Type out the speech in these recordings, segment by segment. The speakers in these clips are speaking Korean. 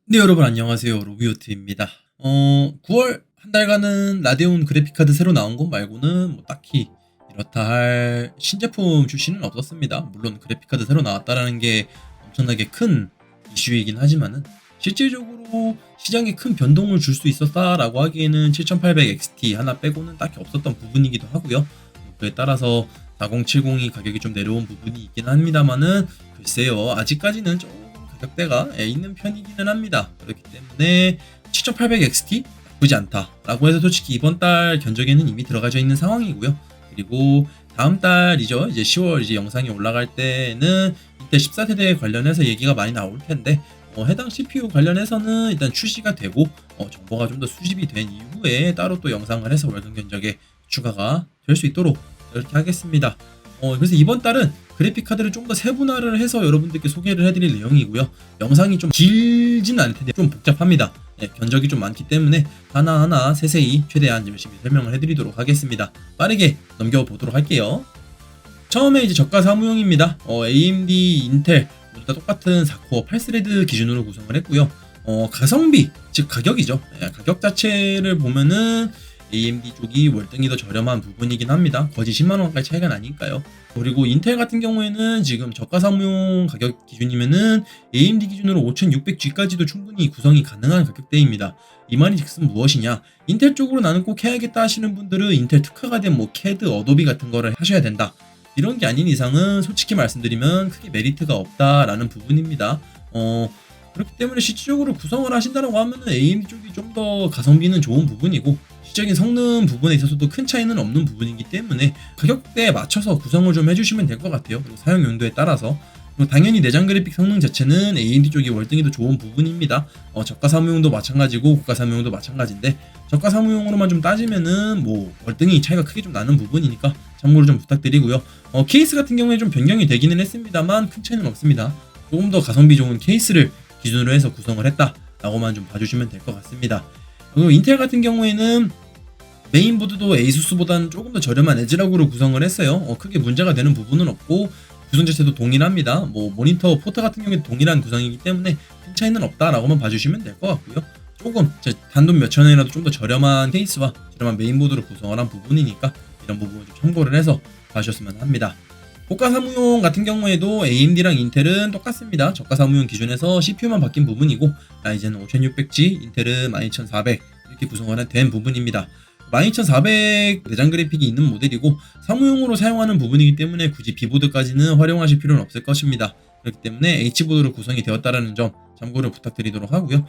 네, 여러분 안녕하세요. 로비오트입니다. 9월 한 달간은 라데온 그래픽카드 새로 나온 것 말고는 뭐 딱히 이렇다 할 신제품 출시는 없었습니다. 물론 그래픽카드 새로 나왔다라는 게 엄청나게 큰 이슈이긴 하지만은 실질적으로 시장에 큰 변동을 줄 수 있었다라고 하기에는 7800XT 하나 빼고는 딱히 없었던 부분이기도 하고요. 그에 따라서 4070이 가격이 좀 내려온 부분이 있긴 합니다만은 글쎄요, 아직까지는 조금 가격대가 있는 편이기는 합니다. 그렇기 때문에 7800XT 나쁘지 않다라고 해서 솔직히 이번 달 견적에는 이미 들어가져 있는 상황이고요. 그리고 다음 달이죠, 이제 10월 이제 영상이 올라갈 때는 인텔 14세대 관련해서 얘기가 많이 나올 텐데 해당 CPU 관련해서는 일단 출시가 되고 정보가 좀 더 수집이 된 이후에 따로 또 영상을 해서 월간 견적에 추가가 될 수 있도록 이렇게 하겠습니다. 그래서 이번 달은 그래픽 카드를 좀 더 세분화를 해서 여러분들께 소개를 해드릴 내용이고요. 영상이 좀 길진 않을 텐데 좀 복잡합니다. 견적이 좀 많기 때문에 하나하나 세세히 최대한 열심히 설명을 해드리도록 하겠습니다. 빠르게 넘겨보도록 할게요. 처음에 이제 저가 사무용입니다. AMD, 인텔 모두 다 똑같은 4코어 8스레드 기준으로 구성을 했고요. 가성비, 즉 가격이죠. 가격 자체를 보면은 AMD 쪽이 월등히 더 저렴한 부분이긴 합니다. 거의 10만원까지 차이가 나니까요. 그리고 인텔 같은 경우에는 지금 저가 사무용 가격 기준이면은 AMD 기준으로 5600G까지도 충분히 구성이 가능한 가격대입니다. 이 말이 즉슨 무엇이냐? 인텔 쪽으로 나는 꼭 해야겠다 하시는 분들은 인텔 특화가 된 뭐 CAD, 어도비 같은 거를 하셔야 된다. 이런 게 아닌 이상은 솔직히 말씀드리면 크게 메리트가 없다라는 부분입니다. 그렇기 때문에 실질적으로 구성을 하신다고 하면은 AMD 쪽이 좀 더 가성비는 좋은 부분이고 실적인 성능 부분에 있어서도 큰 차이는 없는 부분이기 때문에 가격대에 맞춰서 구성을 좀 해주시면 될 것 같아요. 그리고 사용 용도에 따라서. 그리고 당연히 내장 그래픽 성능 자체는 AMD 쪽이 월등히 더 좋은 부분입니다. 저가 사무용도 마찬가지고 고가 사무용도 마찬가지인데 저가 사무용으로만 좀 따지면은 뭐 월등히 차이가 크게 좀 나는 부분이니까 참고를 좀 부탁드리고요. 케이스 같은 경우에 좀 변경이 되기는 했습니다만 큰 차이는 없습니다. 조금 더 가성비 좋은 케이스를 기준으로 해서 구성을 했다라고만 좀 봐주시면 될 것 같습니다. 그리고 인텔 같은 경우에는 메인보드도 에이수스보다는 조금 더 저렴한 에즈락으로 구성을 했어요. 크게 문제가 되는 부분은 없고 구성 자체도 동일합니다. 뭐 모니터 포트 같은 경우에 동일한 구성이기 때문에 큰 차이는 없다라고만 봐주시면 될 것 같고요. 조금 단돈 몇천 원이라도 좀 더 저렴한 케이스와 저렴한 메인보드로 구성을 한 부분이니까 이런 부분을 좀 참고를 해서 봐주셨으면 합니다. 고가 사무용 같은 경우에도 AMD랑 인텔은 똑같습니다. 저가 사무용 기준에서 CPU만 바뀐 부분이고 라이젠 5600G, 인텔은 12400 이렇게 구성을 된 부분입니다. 12400 내장 그래픽이 있는 모델이고 사무용으로 사용하는 부분이기 때문에 굳이 B보드까지는 활용하실 필요는 없을 것입니다. 그렇기 때문에 H보드로 구성이 되었다는 점 참고를 부탁드리도록 하고요.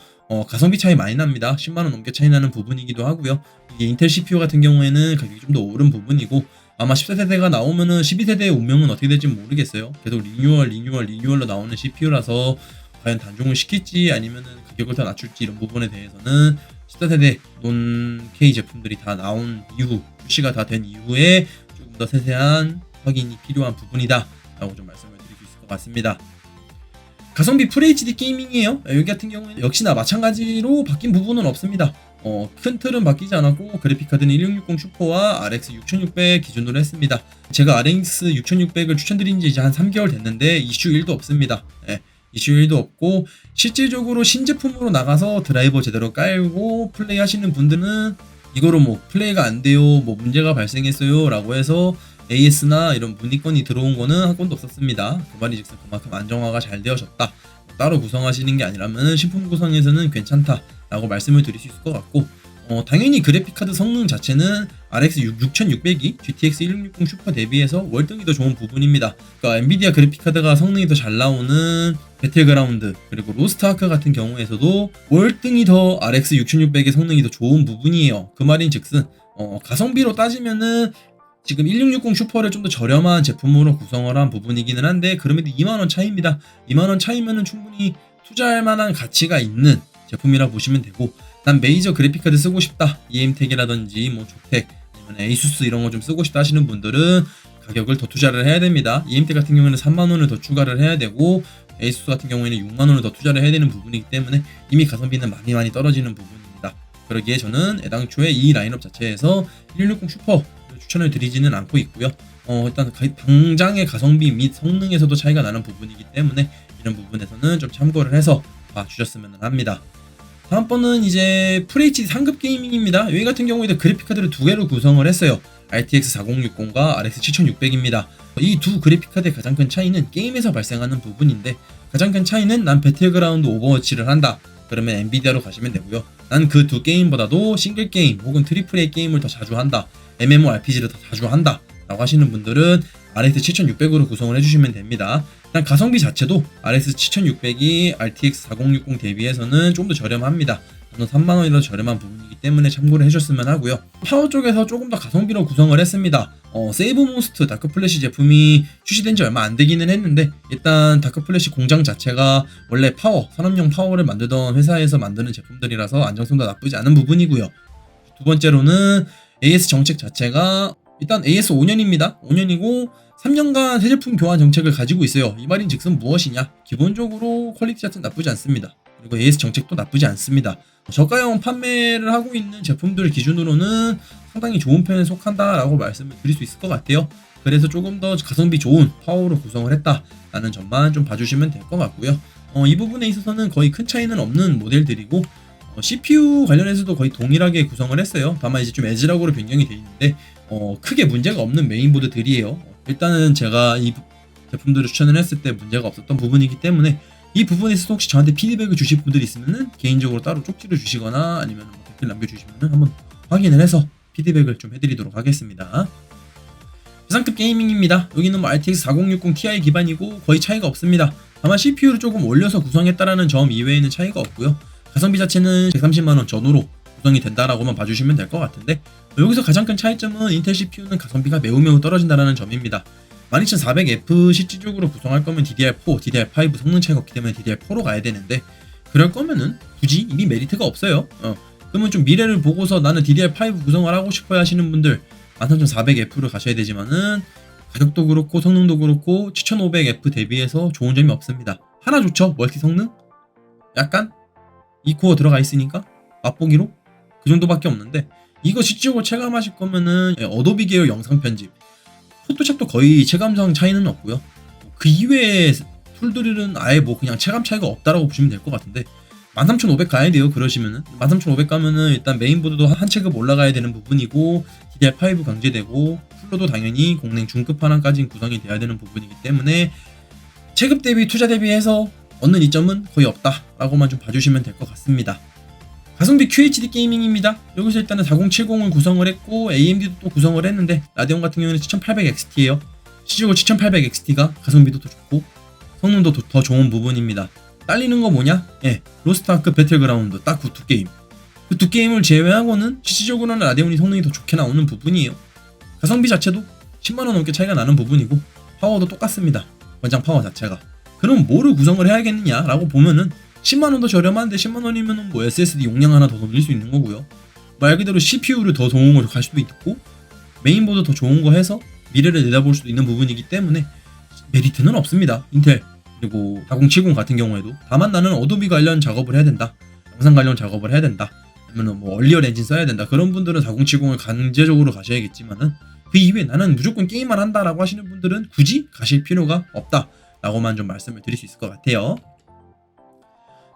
가성비 차이 많이 납니다. 10만원 넘게 차이 나는 부분이기도 하고요. 이게 인텔 CPU 같은 경우에는 가격이 좀 더 오른 부분이고 아마 14세대가 나오면은 12세대의 운명은 어떻게 될지 모르겠어요. 계속 리뉴얼로 나오는 CPU라서 과연 단종을 시킬지 아니면은 가격을 더 낮출지 이런 부분에 대해서는 14세대 논 K 제품들이 다 나온 이후, 출시가 다 된 이후에 조금 더 세세한 확인이 필요한 부분이다 라고 좀 말씀을 드릴 수 있을 것 같습니다. 가성비 FHD 게이밍이에요. 여기 같은 경우에는 역시나 마찬가지로 바뀐 부분은 없습니다. 큰 틀은 바뀌지 않았고 그래픽카드는 1660 슈퍼와 RX 6600 기준으로 했습니다. 제가 RX 6600을 추천드린 지 이제 한 3개월 됐는데 이슈 1도 없습니다. 이슈 1도 없고 실질적으로 신제품으로 나가서 드라이버 제대로 깔고 플레이 하시는 분들은 이거로 뭐 플레이가 안 돼요, 뭐 문제가 발생했어요 라고 해서 AS나 이런 문의건이 들어온 거는 한 건도 없었습니다. 그 말이 즉슨 그만큼 안정화가 잘 되어졌다, 따로 구성하시는 게 아니라면 신품 구성에서는 괜찮다 라고 말씀을 드릴 수 있을 것 같고 당연히 그래픽카드 성능 자체는 RX 6600이 GTX 1660 슈퍼 대비해서 월등히 더 좋은 부분입니다. 그러니까 엔비디아 그래픽카드가 성능이 더 잘 나오는 배틀그라운드 그리고 로스트아크 같은 경우에서도 월등히 더 RX 6600의 성능이 더 좋은 부분이에요. 그 말인 즉슨 가성비로 따지면은 지금 1660 슈퍼를 좀 더 저렴한 제품으로 구성을 한 부분이기는 한데 그럼에도 2만원 차이입니다. 2만원 차이면은 충분히 투자할 만한 가치가 있는 제품이라 보시면 되고 난 메이저 그래픽카드 쓰고 싶다, EM텍이라든지 뭐 조텍 아니면 에이수스 이런 거 좀 쓰고 싶다 하시는 분들은 가격을 더 투자를 해야 됩니다. EM텍 같은 경우에는 3만원을 더 추가를 해야 되고 에이수스 같은 경우에는 6만원을 더 투자를 해야 되는 부분이기 때문에 이미 가성비는 많이 떨어지는 부분입니다. 그러기에 저는 애당초에 이 라인업 자체에서 1660 슈퍼 추천을 드리지는 않고 있고요. 일단 당장의 가성비 및 성능에서도 차이가 나는 부분이기 때문에 이런 부분에서는 좀 참고를 해서 봐주셨으면 합니다. 다음번은 이제 FHD 상급 게이밍입니다. 여기 같은 경우에도 그래픽카드를 두 개로 구성을 했어요. RTX 4060과 RX 7600입니다. 이 두 그래픽카드의 가장 큰 차이는 게임에서 발생하는 부분인데, 가장 큰 차이는 난 배틀그라운드 오버워치를 한다, 그러면 엔비디아로 가시면 되고요. 난 그 두 게임보다도 싱글 게임 혹은 트리플 A 게임을 더 자주 한다, MMORPG를 더 자주 한다 라고 하시는 분들은 RX 7600으로 구성을 해주시면 됩니다. 일단 가성비 자체도 RX 7600이 RTX 4060 대비해서는 좀 더 저렴합니다. 3만원이라도 저렴한 부분이기 때문에 참고를 해줬으면 하고요. 파워 쪽에서 조금 더 가성비로 구성을 했습니다. 세이브모스트 다크플래시 제품이 출시된 지 얼마 안 되기는 했는데, 일단 다크플래시 공장 자체가 원래 산업용 파워를 만들던 회사에서 만드는 제품들이라서 안정성도 나쁘지 않은 부분이고요. 두 번째로는 AS 정책 자체가 일단 AS 5년입니다. 5년이고 3년간 새 제품 교환 정책을 가지고 있어요. 이 말인 즉슨 무엇이냐? 기본적으로 퀄리티 자체는 나쁘지 않습니다. 그리고 AS 정책도 나쁘지 않습니다. 저가형 판매를 하고 있는 제품들 기준으로는 상당히 좋은 편에 속한다라고 말씀을 드릴 수 있을 것 같아요. 그래서 조금 더 가성비 좋은 파워로 구성을 했다라는 점만 좀 봐주시면 될 것 같고요. 이 부분에 있어서는 거의 큰 차이는 없는 모델들이고, CPU 관련해서도 거의 동일하게 구성을 했어요. 다만 이제 좀 에즈락으로 변경이 되어 있는데 크게 문제가 없는 메인보드들이에요. 일단은 제가 이 제품들을 추천을 했을 때 문제가 없었던 부분이기 때문에, 이 부분에 있어서 혹시 저한테 피드백을 주실 분들이 있으면은 개인적으로 따로 쪽지를 주시거나 아니면 댓글 남겨주시면은 한번 확인을 해서 피드백을 좀 해드리도록 하겠습니다. 최상급 게이밍입니다. 여기는 RTX 4060 Ti 기반이고 거의 차이가 없습니다. 다만 CPU를 조금 올려서 구성했다라는 점 이외에는 차이가 없고요. 가성비 자체는 130만원 전후로 구성이 된다라고만 봐주시면 될 것 같은데, 여기서 가장 큰 차이점은 인텔 CPU는 가성비가 매우 떨어진다라는 점입니다. 12400F 실질적으로 구성할 거면 DDR4, DDR5 성능 차이가 없기 때문에 DDR4로 가야 되는데, 그럴 거면은 굳이 이미 메리트가 없어요. 그러면 좀 미래를 보고서 나는 DDR5 구성을 하고 싶어야 하시는 분들 13400F를 가셔야 되지만은 가격도 그렇고 성능도 그렇고 7500F 대비해서 좋은 점이 없습니다. 하나 좋죠? 멀티 성능? 약간 2코어 들어가 있으니까 맛보기로 그 정도밖에 없는데, 이거 실질적으로 체감하실 거면은 어도비 계열 영상 편집, 포토샵도 거의 체감상 차이는 없고요. 그 이외의 툴들은 아예 뭐 그냥 체감 차이가 없다라고 보시면 될 것 같은데, 13500 가야 돼요. 그러시면은 13500 가면은 일단 메인보드도 한 체급 올라가야 되는 부분이고, DDR5 강제되고, 쿨러도 당연히 공랭 중급 하나까지는 구성이 돼야 되는 부분이기 때문에 체급 대비 투자 대비해서 얻는 이점은 거의 없다라고만 좀 봐주시면 될 것 같습니다. 가성비 QHD 게이밍입니다. 여기서 일단은 4070을 구성을 했고 AMD도 또 구성을 했는데, 라데온 같은 경우는 7800XT예요. 실질적으로 7800XT가 가성비도 더 좋고 성능도 더 좋은 부분입니다. 딸리는 거 뭐냐? 로스트아크 배틀그라운드 딱 그 두 게임. 그 두 게임을 제외하고는 실질적으로는 라데온이 성능이 더 좋게 나오는 부분이에요. 가성비 자체도 10만원 넘게 차이가 나는 부분이고, 파워도 똑같습니다. 권장 파워 자체가. 그럼 뭐를 구성을 해야겠느냐라고 보면은 10만원 더 저렴한데 10만원이면은 뭐 SSD 용량 하나 더 늘릴 수 있는 거고요. 말 그대로 CPU를 더 좋은 걸 갈 수도 있고, 메인보드 더 좋은 거 해서 미래를 내다볼 수도 있는 부분이기 때문에 메리트는 없습니다. 인텔 그리고 4070 같은 경우에도. 다만 나는 어도비 관련 작업을 해야 된다, 영상 관련 작업을 해야 된다, 아니면 뭐 얼리얼 엔진 써야 된다, 그런 분들은 4070을 강제적으로 가셔야겠지만은, 그 이외에 나는 무조건 게임만 한다라고 하시는 분들은 굳이 가실 필요가 없다 라고만 좀 말씀을 드릴 수 있을 것 같아요.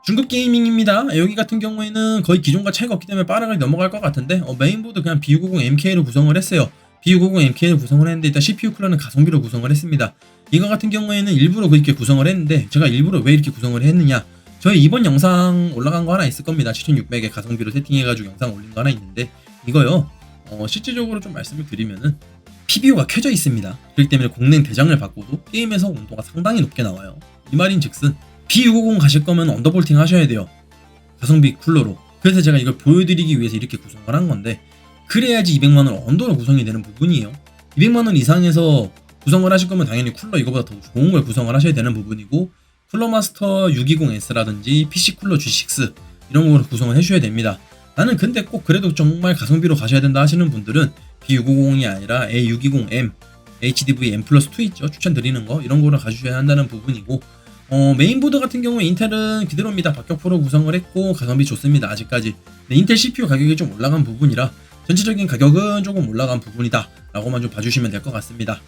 중급 게이밍입니다. 여기 같은 경우에는 거의 기존과 차이가 없기 때문에 빠르게 넘어갈 것 같은데, 메인보드 그냥 B650MK로 구성을 했어요. B650MK를 구성을 했는데 일단 CPU 쿨러는 가성비로 구성을 했습니다. 이거 같은 경우에는 일부러 그렇게 구성을 했는데, 제가 일부러 왜 이렇게 구성을 했느냐, 저희 이번 영상 올라간 거 하나 있을 겁니다. 7600에 가성비로 세팅해가지고 영상 올린 거 하나 있는데, 이거요 실질적으로 좀 말씀을 드리면은 PBO가 켜져 있습니다. 그렇기 때문에 공랭 대장을 받고도 게임에서 온도가 상당히 높게 나와요. 이 말인 즉슨 B650 가실 거면 언더볼팅 하셔야 돼요. 가성비 쿨러로. 그래서 제가 이걸 보여드리기 위해서 이렇게 구성을 한 건데, 그래야지 200만원 언더로 구성이 되는 부분이에요. 200만원 이상에서 구성을 하실 거면 당연히 쿨러 이거보다 더 좋은 걸 구성을 하셔야 되는 부분이고, 쿨러마스터 620S라든지 PC 쿨러 G6 이런 거로 구성을 해주셔야 됩니다. 나는 근데 꼭 그래도 정말 가성비로 가셔야 된다 하시는 분들은 B650이 아니라 A620M, HDV M+2 있죠, 추천드리는 거, 이런 거를 가주셔야 한다는 부분이고, 메인보드 같은 경우에 인텔은 그대로입니다. 박격포로 구성을 했고 가성비 좋습니다. 아직까지. 근데 인텔 CPU 가격이 좀 올라간 부분이라 전체적인 가격은 조금 올라간 부분이다 라고만 좀 봐주시면 될 것 같습니다.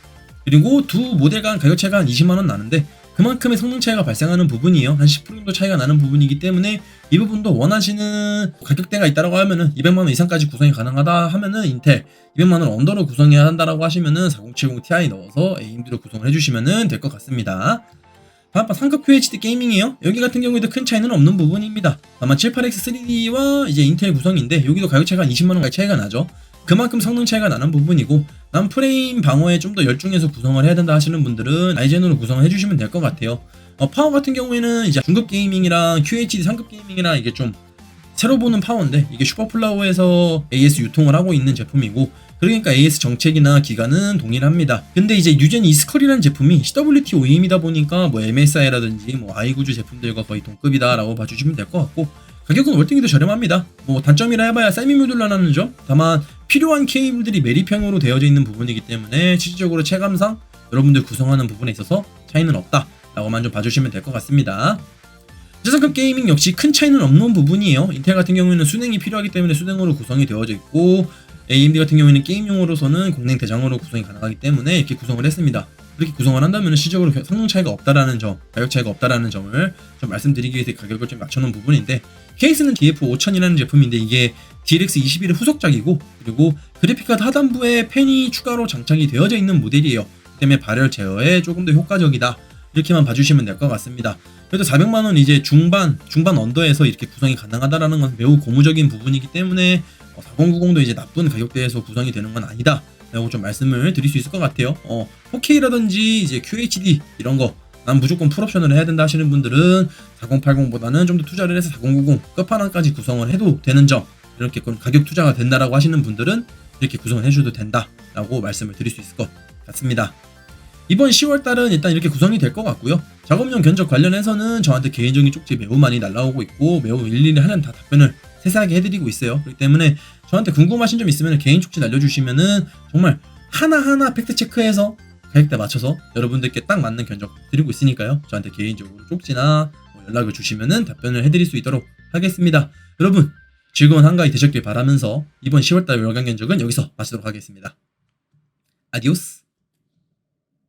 그리고 두 모델 간 가격 차이가 한 20만원 나는데 그만큼의 성능 차이가 발생하는 부분이에요. 한 10% 정도 차이가 나는 부분이기 때문에 이 부분도 원하시는 가격대가 있다라고 하면은 200만원 이상까지 구성이 가능하다 하면은 인텔, 200만원 언더로 구성해야 한다라고 하시면은 4070 Ti 넣어서 AMD로 구성을 해주시면은 될 것 같습니다. 다음 상급 QHD 게이밍이에요. 여기 같은 경우에도 큰 차이는 없는 부분입니다. 다만 78X 3D와 이제 인텔 구성인데 여기도 가격 차이가 한 20만원 차이가 나죠. 그만큼 성능 차이가 나는 부분이고 난 프레임 방어에 좀 더 열중해서 구성을 해야 된다 하시는 분들은 라이젠으로 구성을 해주시면 될 것 같아요. 파워 같은 경우에는 이제 중급 게이밍이랑 QHD 상급 게이밍이랑 이게 좀 새로 보는 파워인데 이게 슈퍼플라워에서 AS 유통을 하고 있는 제품이고 그러니까 AS 정책이나 기간은 동일합니다. 근데 이제 유젠 이스컬이라는 제품이 CWT OEM이다 보니까 뭐 MSI라든지 뭐 i9주 제품들과 거의 동급이다라고 봐주시면 될 것 같고 가격은 월등히도 저렴합니다. 뭐 단점이라 해봐야 세미 모듈러라는 점, 다만 필요한 케이블들이 매립형으로 되어져 있는 부분이기 때문에 실질적으로 체감상 여러분들 구성하는 부분에 있어서 차이는 없다라고만 좀 봐주시면 될 것 같습니다. 최상급 게이밍 역시 큰 차이는 없는 부분이에요. 인텔 같은 경우에는 순행이 필요하기 때문에 순행으로 구성이 되어져 있고 AMD 같은 경우에는 게임용으로서는 공랭 대장으로 구성이 가능하기 때문에 이렇게 구성을 했습니다. 이렇게 구성을 한다면 실적으로 성능 차이가 없다라는 점, 가격 차이가 없다라는 점을 좀 말씀드리기 위해서 가격을 좀 맞춰놓은 부분인데 케이스는 DF5000이라는 제품인데 이게 DLX 21의 후속작이고 그리고 그래픽카드 하단부에 팬이 추가로 장착이 되어져 있는 모델이에요. 그 때문에 발열 제어에 조금 더 효과적이다. 이렇게만 봐주시면 될 것 같습니다. 그래도 400만원 이제 중반 언더에서 이렇게 구성이 가능하다라는 건 매우 고무적인 부분이기 때문에 4090도 이제 나쁜 가격대에서 구성이 되는 건 아니다 라고 좀 말씀을 드릴 수 있을 것 같아요. 4K라든지 이제 QHD 이런 거 난 무조건 풀옵션을 해야 된다 하시는 분들은 4080보다는 좀 더 투자를 해서 4090 끝판왕까지 구성을 해도 되는 점, 이렇게 가격 투자가 된다라고 하시는 분들은 이렇게 구성을 해줘도 된다라고 말씀을 드릴 수 있을 것 같습니다. 이번 10월달은 일단 이렇게 구성이 될 것 같고요. 작업용 견적 관련해서는 저한테 개인적인 쪽지 매우 많이 날라오고 있고 매우 일일이 하는 다 답변을 세세하게 해드리고 있어요. 그렇기 때문에 저한테 궁금하신 점 있으면 개인 쪽지 날려주시면은 정말 하나하나 팩트 체크해서 가격대 맞춰서 여러분들께 딱 맞는 견적 드리고 있으니까요. 저한테 개인적으로 쪽지나 연락을 주시면은 답변을 해드릴 수 있도록 하겠습니다. 여러분 즐거운 한가위 되셨길 바라면서 이번 10월달 월간 견적은 여기서 마치도록 하겠습니다. 아디오스.